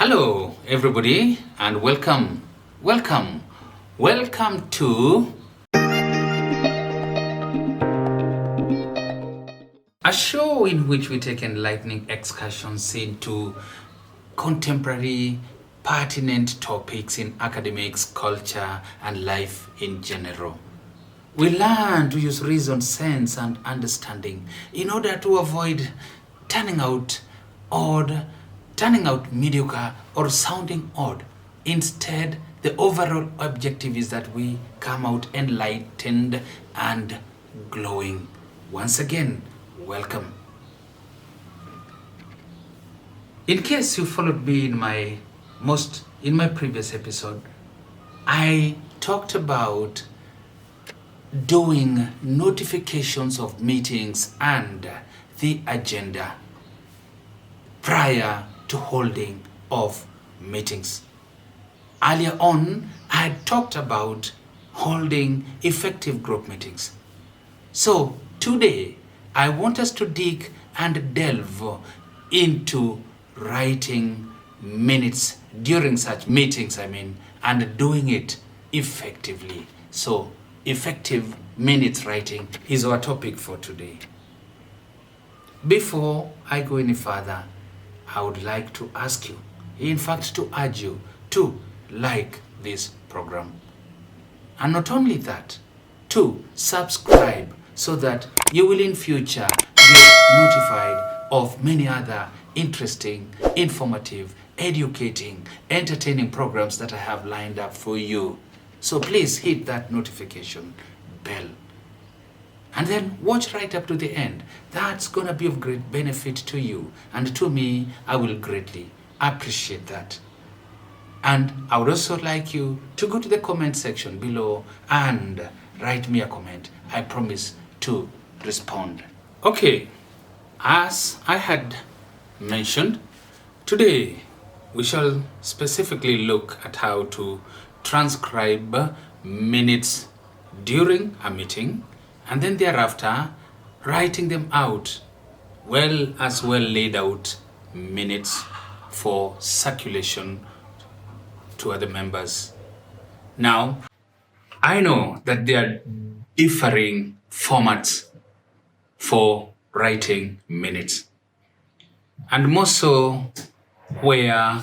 Hello, everybody, and welcome to a show in which we take enlightening excursions into contemporary, pertinent topics in academics, culture, and life in general. We learn to use reason, sense, and understanding in order to avoid turning out odd, turning out mediocre, or sounding odd. Instead, the overall objective is that we come out enlightened and glowing. Once again, welcome. In case you followed me in my previous episode, I talked about doing notifications of meetings and the agenda prior to holding of meetings. Earlier on, I had talked about holding effective group meetings. So today, I want us to dig and delve into writing minutes during such meetings, and doing it effectively. So effective minutes writing is our topic for today. Before I go any further, I would like to ask you, in fact to urge you, to like this program. And not only that, to subscribe so that you will in future be notified of many other interesting, informative, educating, entertaining programs that I have lined up for you. So please hit that notification bell. And then watch right up to the end. That's going to be of great benefit to you. And to me, I will greatly appreciate that. And I would also like you to go to the comment section below and write me a comment. I promise to respond. Okay, as I had mentioned, today we shall specifically look at how to transcribe minutes during a meeting, and then thereafter writing them out well laid out minutes for circulation to other members. Now, I know that there are differing formats for writing minutes, and more so where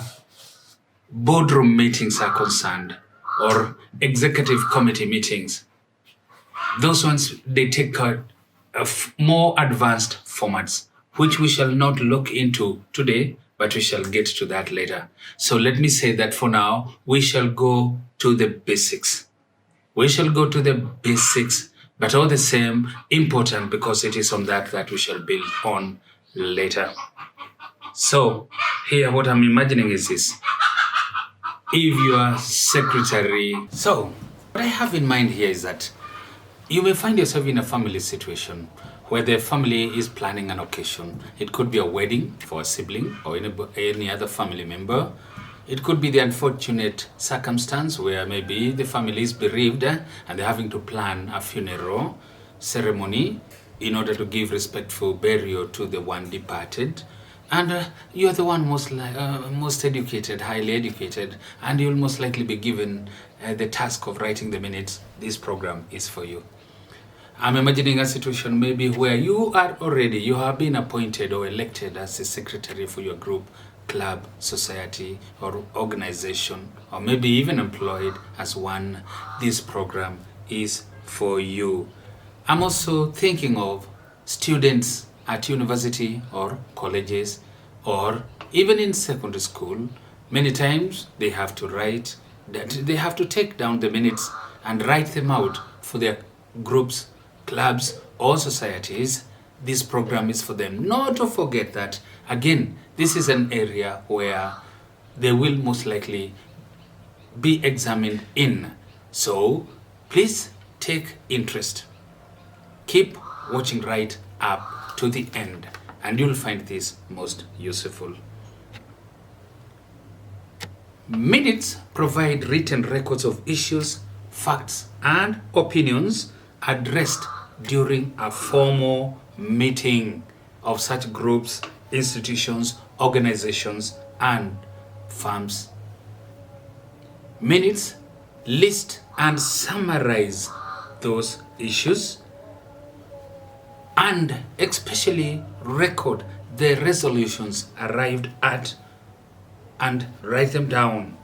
boardroom meetings are concerned or executive committee meetings. Those ones, they take more advanced formats, which we shall not look into today, but we shall get to that later. So let me say that for now, we shall go to the basics. But all the same, important because it is on that we shall build on later. So here, what I'm imagining is this. If you are secretary, so what I have in mind here is that you may find yourself in a family situation where the family is planning an occasion. It could be a wedding for a sibling or any other family member. It could be the unfortunate circumstance where maybe the family is bereaved and they're having to plan a funeral ceremony in order to give respectful burial to the one departed. And you're the one most educated, highly educated, and you'll most likely be given the task of writing the minutes. This program is for you. I'm imagining a situation maybe where you have been appointed or elected as a secretary for your group, club, society, or organization, or maybe even employed as one. This program is for you. I'm also thinking of students at university or colleges, or even in secondary school. Many times they have to take down the minutes and write them out for their groups, clubs, or societies. This program is for them. Not to forget that, again, this is an area where they will most likely be examined in. So please take interest. Keep watching right up to the end, and you'll find this most useful. Minutes provide written records of issues, facts, and opinions addressed during a formal meeting of such groups, institutions, organizations, and firms. Minutes list and summarize those issues and especially record the resolutions arrived at and write them down,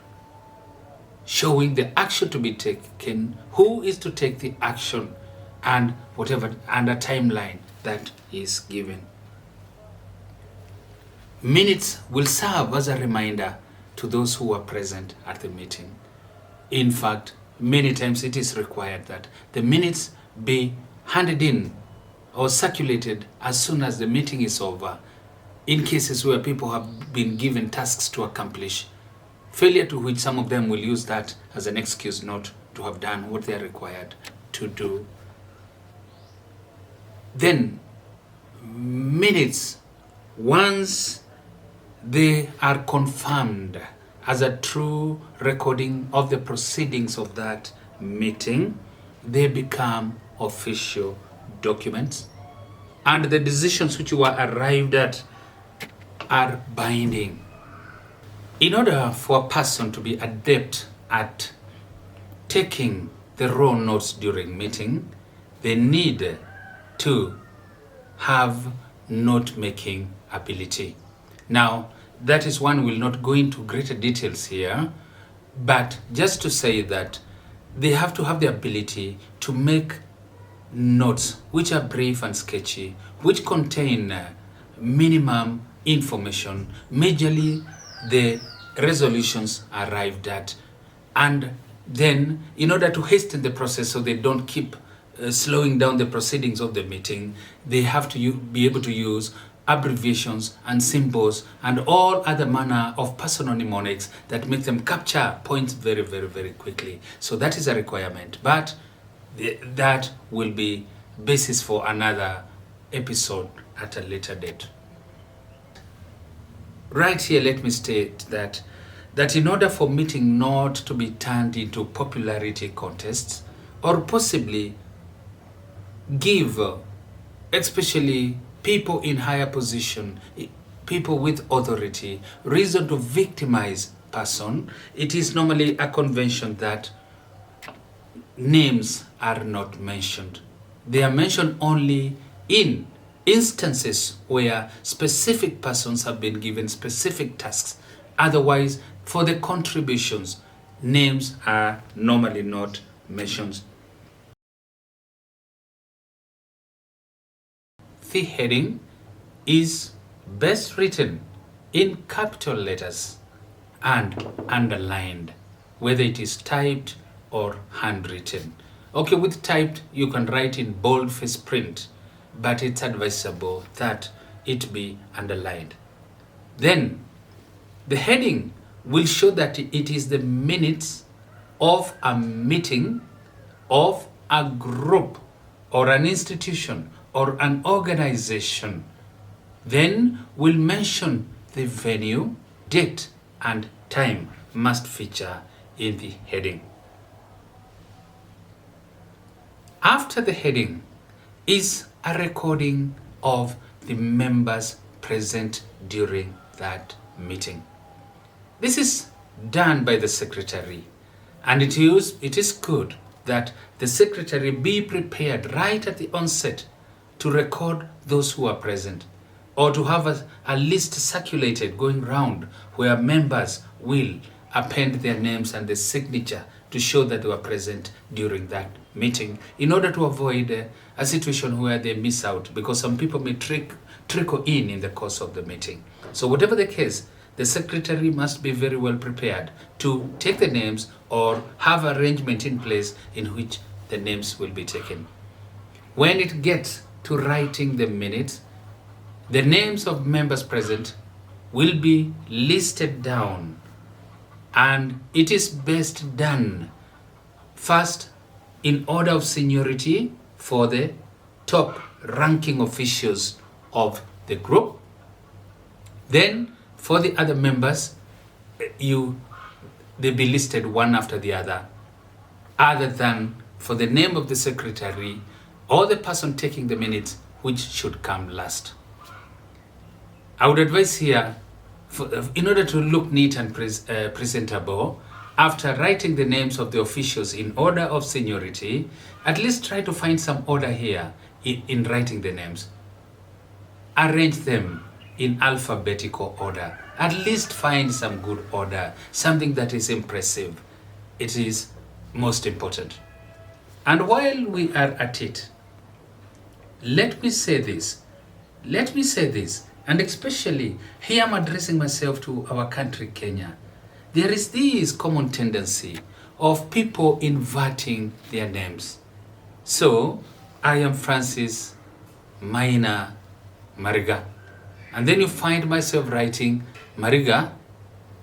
showing the action to be taken, who is to take the action, and whatever, and a timeline that is given. Minutes will serve as a reminder to those who are present at the meeting. In fact, many times it is required that the minutes be handed in or circulated as soon as the meeting is over, in cases where people have been given tasks to accomplish, failure to which some of them will use that as an excuse not to have done what they are required to do. Then, minutes, once they are confirmed as a true recording of the proceedings of that meeting, they become official documents, and the decisions which were arrived at are binding. In order for a person to be adept at taking the raw notes during meeting, they need to have note-making ability. Now, that is one will not go into greater details here, but just to say that they have to have the ability to make notes which are brief and sketchy, which contain minimum information, majorly the resolutions arrived at, and then in order to hasten the process so they don't keep slowing down the proceedings of the meeting, they have to be able to use abbreviations and symbols and all other manner of personal mnemonics that make them capture points very, very, very quickly. So that is a requirement, but that will be basis for another episode at a later date. Right here, let me state that in order for meeting not to be turned into popularity contests or possibly give, especially people in higher position, people with authority, reason to victimize person, it is normally a convention that names are not mentioned. They are mentioned only in instances where specific persons have been given specific tasks. Otherwise, for the contributions, names are normally not mentioned. The heading is best written in capital letters and underlined, whether it is typed or handwritten. Okay, with typed, you can write in boldface print, but it's advisable that it be underlined. Then, the heading will show that it is the minutes of a meeting of a group or an institution or an organization. Then we'll mention the venue, date, and time must feature in the heading. After the heading is a recording of the members present during that meeting. This is done by the secretary, and it is good that the secretary be prepared right at the onset to record those who are present, or to have a list circulated going round where members will append their names and the signature to show that they were present during that meeting, in order to avoid a situation where they miss out, because some people may trickle in the course of the meeting. So whatever the case, the secretary must be very well prepared to take the names or have arrangement in place in which the names will be taken. When it gets to writing the minutes, the names of members present will be listed down, and it is best done first in order of seniority for the top ranking officials of the group. Then for the other members, they be listed one after the other than for the name of the secretary or the person taking the minutes, which should come last. I would advise here in order to look neat and presentable, after writing the names of the officials in order of seniority, at least try to find some order here in writing the names. Arrange them in alphabetical order. At least find some good order, something that is impressive. It is most important. And while we are at it, let me say this, and especially here I'm addressing myself to our country, Kenya. There is this common tendency of people inverting their names. So, I am Francis Maina Mariga. And then you find myself writing Mariga,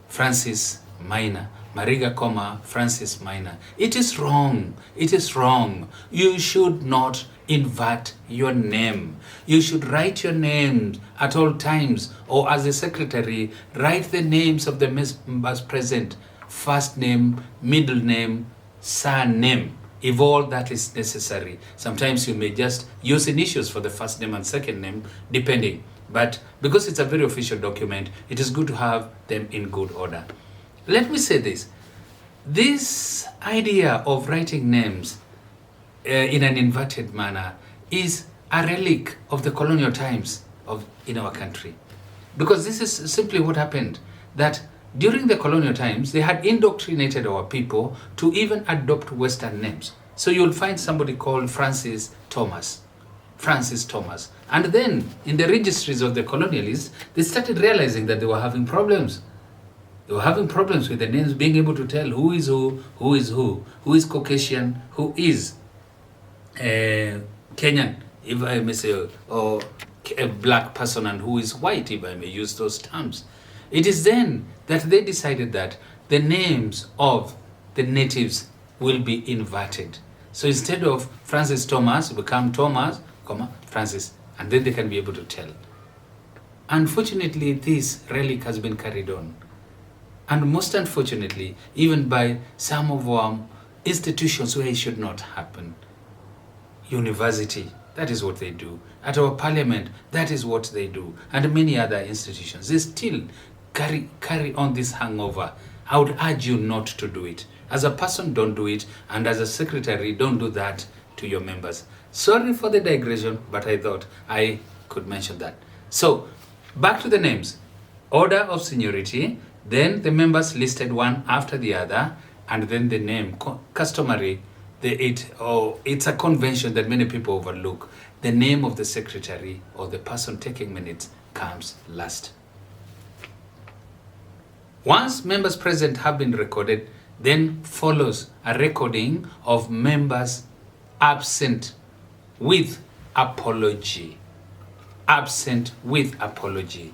Francis Maina. Mariga, Francis Maina. It is wrong. It is wrong. You should not invert your name. You should write your name at all times, or as a secretary, write the names of the members present. First name, middle name, surname, if all that is necessary. Sometimes you may just use initials for the first name and second name, depending. But because it's a very official document, it is good to have them in good order. Let me say this. This idea of writing names in an inverted manner is a relic of the colonial times in our country. Because this is simply what happened, that during the colonial times, they had indoctrinated our people to even adopt Western names. So you'll find somebody called Francis Thomas. And then in the registries of the colonialists, they started realizing that they were having problems. They were having problems with the names, being able to tell who is who is Caucasian, who is Kenyan, if I may say, or a black person, and who is white, if I may use those terms. It is then that they decided that the names of the natives will be inverted. So instead of Francis Thomas, become Thomas, Francis, and then they can be able to tell. Unfortunately, this relic has been carried on. And most unfortunately, even by some of our institutions where it should not happen. University, that is what they do. At our parliament, that is what they do. And many other institutions, they still carry on this hangover. I would urge you not to do it. As a person, don't do it. And as a secretary, don't do that to your members. Sorry for the digression, but I thought I could mention that. So, back to the names. Order of seniority. Then the members listed one after the other, and then the name, customary, it's a convention that many people overlook. The name of the secretary or the person taking minutes comes last. Once members present have been recorded, then follows a recording of members absent with apology. Absent with apology.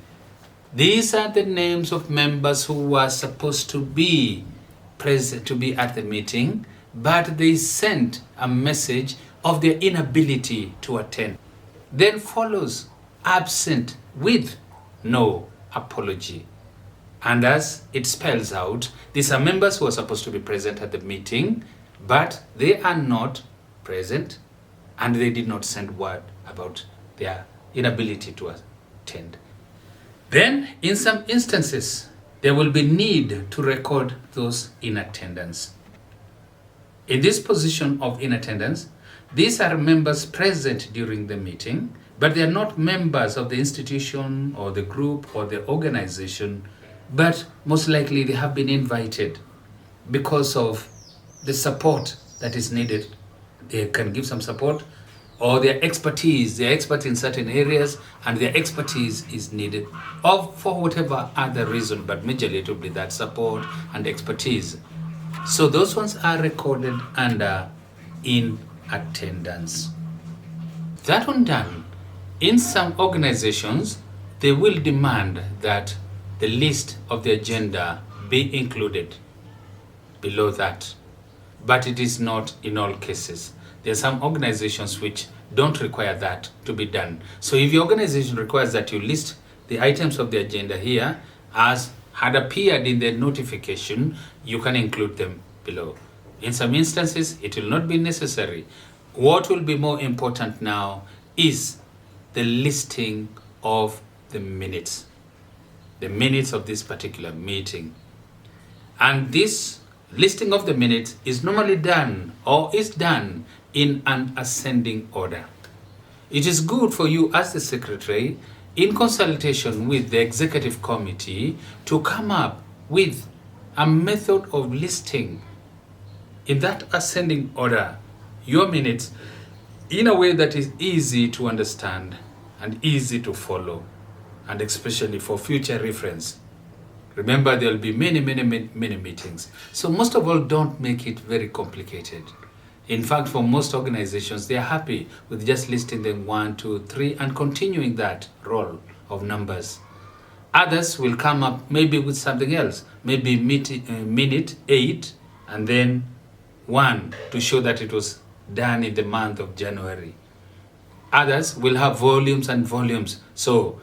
These are the names of members who were supposed to be present, to be at the meeting, but they sent a message of their inability to attend. Then follows absent with no apology. And as it spells out, these are members who are supposed to be present at the meeting, but they are not present, and they did not send word about their inability to attend. Then, in some instances, there will be need to record those in attendance. In this position of in attendance, these are members present during the meeting, but they are not members of the institution or the group or the organization, but most likely they have been invited because of the support that is needed. They can give some support, or their expertise, they're expert in certain areas and their expertise is needed, or for whatever other reason, but majorly it will be that support and expertise. So those ones are recorded under in attendance. That one done, in some organizations, they will demand that the list of the agenda be included below that, but it is not in all cases. There are some organizations which don't require that to be done. So if your organization requires that you list the items of the agenda here as had appeared in the notification, you can include them below. In some instances, it will not be necessary. What will be more important now is the listing of the minutes. the minutes of this particular meeting. And this listing of the minutes is normally done or is done in an ascending order. It is good for you as the secretary, in consultation with the executive committee, to come up with a method of listing in that ascending order your minutes in a way that is easy to understand and easy to follow, and especially for future reference. Remember, there will be many meetings. So most of all, don't make it very complicated. In fact, for most organizations, they are happy with just listing them 1, 2, 3 and continuing that roll of numbers. Others will come up maybe with something else, maybe minute 8 and then 1 to show that it was done in the month of January. Others will have volumes and volumes, so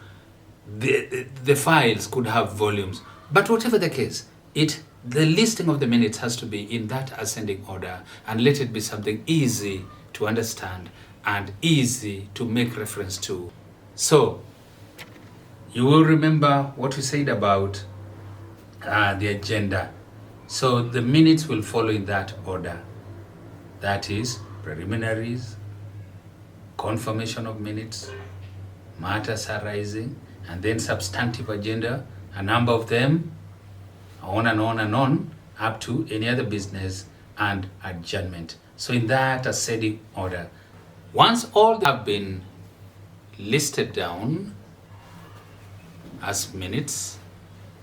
the files could have volumes. But whatever the case, the listing of the minutes has to be in that ascending order, and let it be something easy to understand and easy to make reference to. So, you will remember what we said about the agenda. So the minutes will follow in that order. That is preliminaries, confirmation of minutes, matters arising, and then substantive agenda, a number of them, on and on and on, up to any other business and adjournment. So in that ascending order, once all have been listed down as minutes,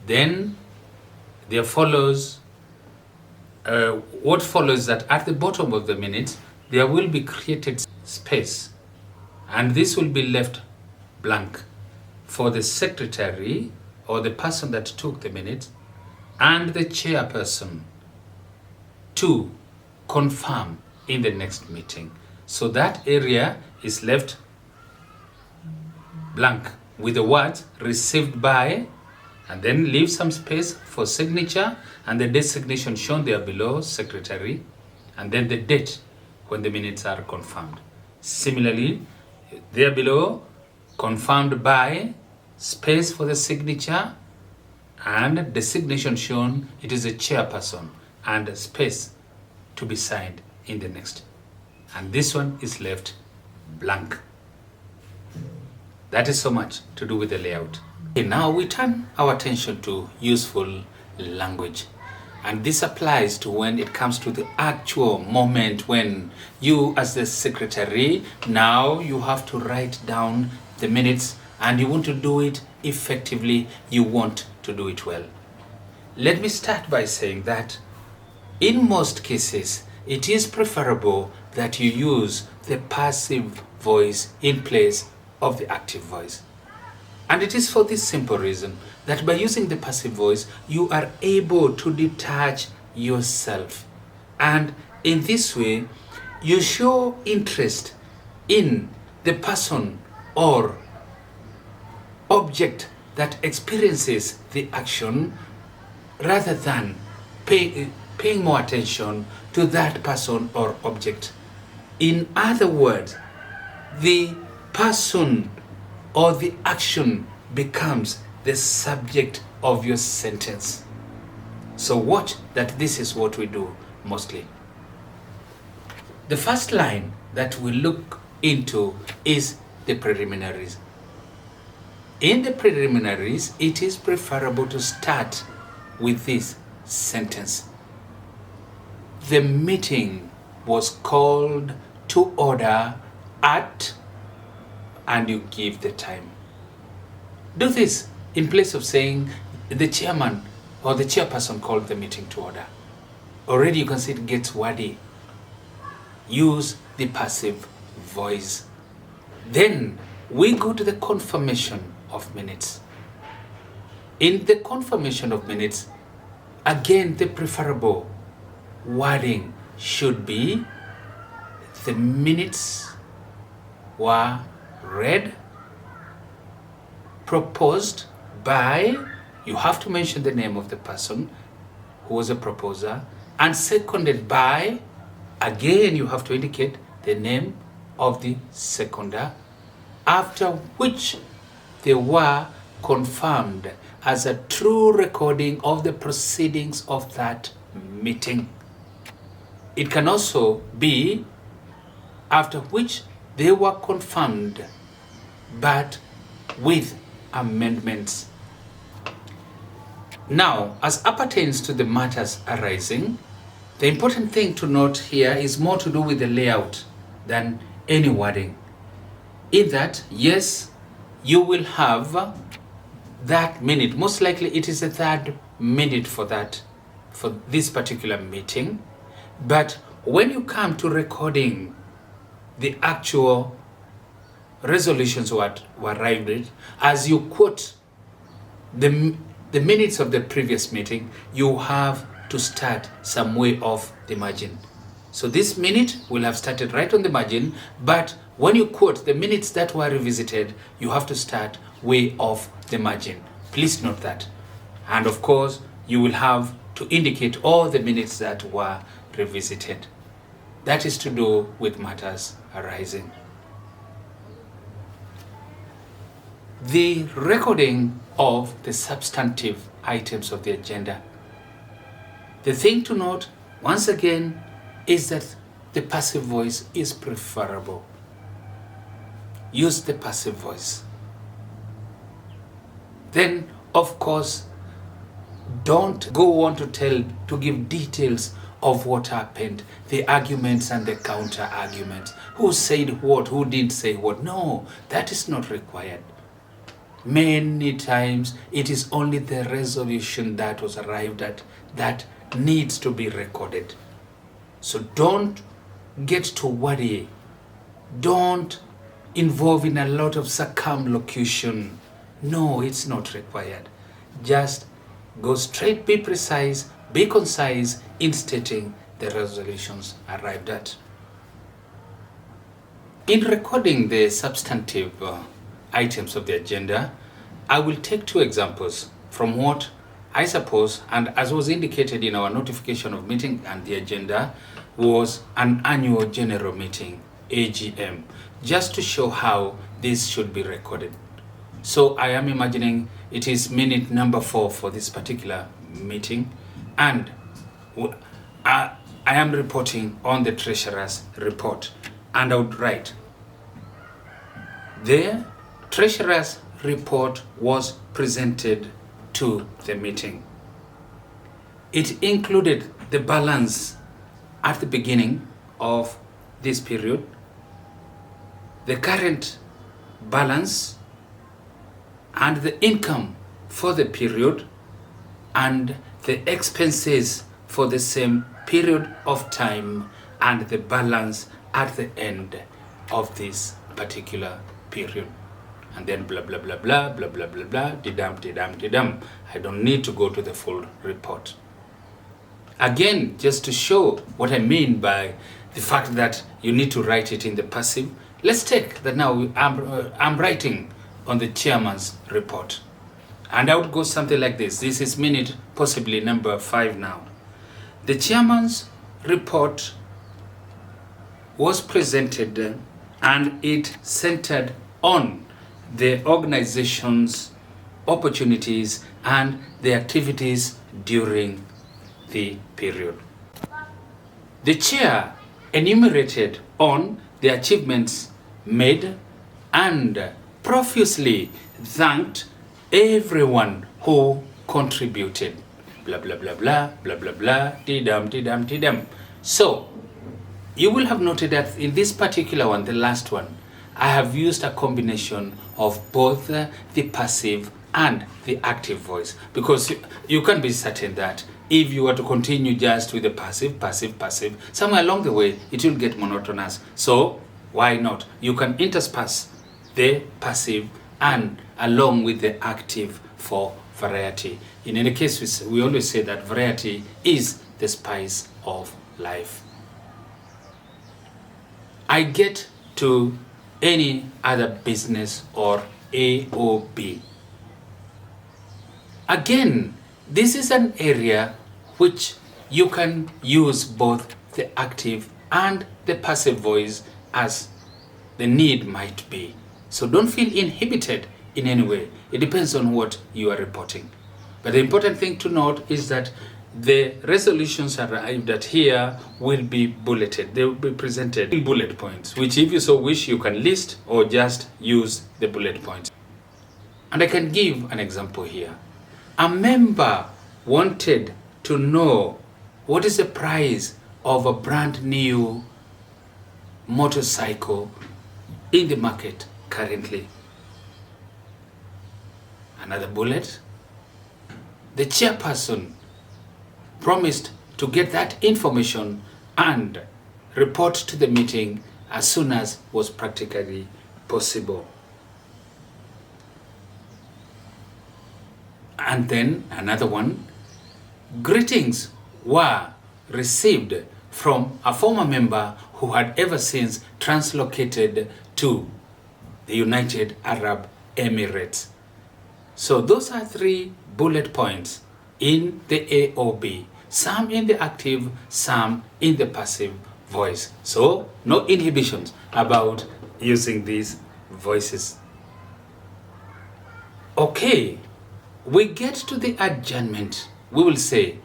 then there follows, what follows that at the bottom of the minutes, there will be created space, and this will be left blank for the secretary or the person that took the minutes and the chairperson to confirm in the next meeting. So that area is left blank with the words received by, and then leave some space for signature and the designation shown there below, secretary, and then the date when the minutes are confirmed. Similarly, there below, confirmed by, space for the signature, and designation shown, it is a chairperson, and a space to be signed in the next. And this one is left blank. That is so much to do with the layout. Okay, now we turn our attention to useful language. And this applies to when it comes to the actual moment when you as the secretary, now you have to write down the minutes and you want to do it effectively, you want to do it well. Let me start by saying that in most cases, it is preferable that you use the passive voice in place of the active voice. And it is for this simple reason that by using the passive voice, you are able to detach yourself. And in this way, you show interest in the person or object that experiences the action rather than paying more attention to that person or object. In other words, the person or the action becomes the subject of your sentence. So watch that this is what we do mostly. The first line that we look into is the preliminaries. In the preliminaries, it is preferable to start with this sentence. The meeting was called to order at, and you give the time. Do this in place of saying the chairman or the chairperson called the meeting to order. Already you can see it gets wordy. Use the passive voice. Then we go to the confirmation of minutes. In the confirmation of minutes, again the preferable wording should be the minutes were read, proposed by, you have to mention the name of the person who was a proposer, and seconded by, again you have to indicate the name of the seconder, after which they were confirmed as a true recording of the proceedings of that meeting. It can also be after which they were confirmed, but with amendments. Now, as appertains to the matters arising, the important thing to note here is more to do with the layout than any wording. In that, yes, you will have that minute. Most likely it is the third minute for this particular meeting. But when you come to recording the actual resolutions were arrived at, as you quote the minutes of the previous meeting, you have to start some way off the margin. So this minute will have started right on the margin, but when you quote the minutes that were revisited, you have to start way off the margin. Please note that. And of course, you will have to indicate all the minutes that were revisited. That is to do with matters arising. The recording of the substantive items of the agenda. The thing to note, once again, is that the passive voice is preferable. Use the passive voice. Then, of course, don't go on to give details of what happened, the arguments and the counter arguments. Who said what, who didn't say what. No, that is not required. Many times it is only the resolution that was arrived at that needs to be recorded. So don't get to worry. Don't involve in a lot of circumlocution. No, it's not required. Just go straight, be precise, be concise in stating the resolutions arrived at. In recording the substantive items of the agenda, I will take two examples from what I suppose, and as was indicated in our notification of meeting and the agenda, was an annual general meeting, AGM, just to show how this should be recorded. So I am imagining it is minute number 4 for this particular meeting, and I am reporting on the Treasurer's report, and I would write, the Treasurer's report was presented to the meeting. It included the balance at the beginning of this period, the current balance, and the income for the period, and the expenses for the same period of time, and the balance at the end of this particular period. And then blah, blah, blah, blah, blah, blah, blah, blah, didam. I don't need to go to the full report. Again, just to show what I mean by the fact that you need to write it in the passive, let's take that now I'm writing on the chairman's report. And I would go something like this. This is minute possibly number 5 now. The chairman's report was presented and it centered on the organization's opportunities and the activities during the period. The chair enumerated on the achievements made and profusely thanked everyone who contributed. Blah, blah, blah, blah, blah, blah, blah, tidam. So, you will have noted that in this particular one, the last one, I have used a combination of both the passive and the active voice, because you can be certain that if you were to continue just with the passive, somewhere along the way, it will get monotonous. So, why not? You can intersperse the passive and along with the active for variety. In any case, we always say that variety is the spice of life. I get to any other business or AOB. Again, this is an area which you can use both the active and the passive voice as the need might be. So don't feel inhibited in any way. It depends on what you are reporting. But the important thing to note is that the resolutions arrived at here will be bulleted. They will be presented in bullet points, which if you so wish, you can list or just use the bullet points. And I can give an example here. A member wanted to know what is the price of a brand new motorcycle in the market currently. Another bullet. The chairperson promised to get that information and report to the meeting as soon as was practically possible. And then another one, greetings were received from a former member who had ever since translocated to the United Arab Emirates. So those are 3 bullet points in the AOB, some in the active, some in the passive voice. So no inhibitions about using these voices. Okay, we get to the adjournment. We will say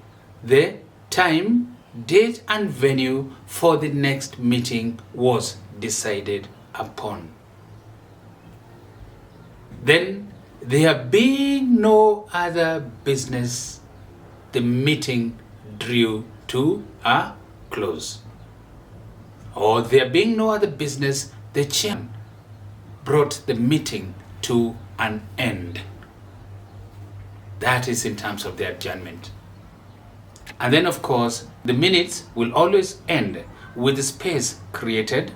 the time, date and venue for the next meeting was decided upon. Then, there being no other business, the meeting drew to a close. Or there being no other business, the chairman brought the meeting to an end. That is in terms of the adjournment. And then, of course, the minutes will always end with the space created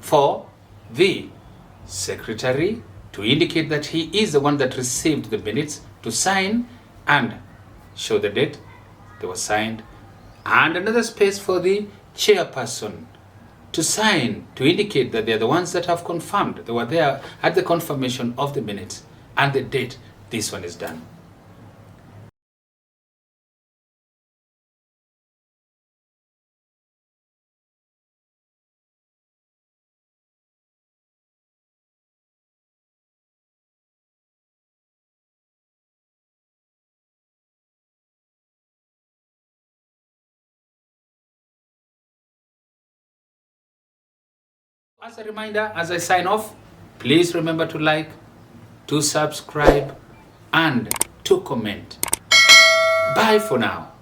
for the secretary to indicate that he is the one that received the minutes, to sign and show the date they were signed, and another space for the chairperson to sign to indicate that they are the ones that have confirmed they were there at the confirmation of the minutes and the date this one is done. As a reminder, as I sign off, please remember to like, to subscribe, and to comment. Bye for now.